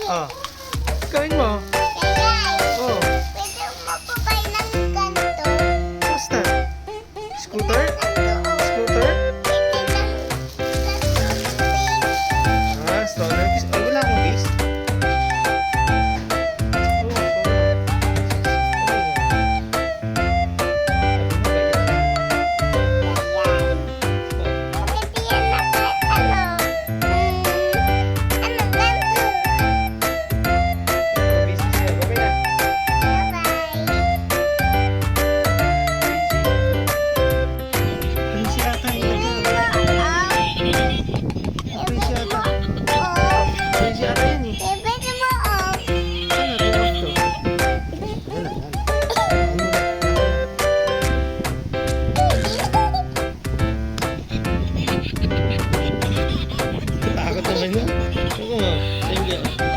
Oh. Gawin mo. Oh. Pwede mo po ba ng ganito? Basta. Scooter? Ganito, oh. Scooter? Pwede ng Stroller case. Oh, wala akong case. Oh, Pwede yan na kahit ano. Ano ganito? Crazy ata yun. Crazy ata. Crazy ata yan eh. Pwede mo off. Ano, turn off to? Wala, wala. Takot naman yun. Ako nga. Sige.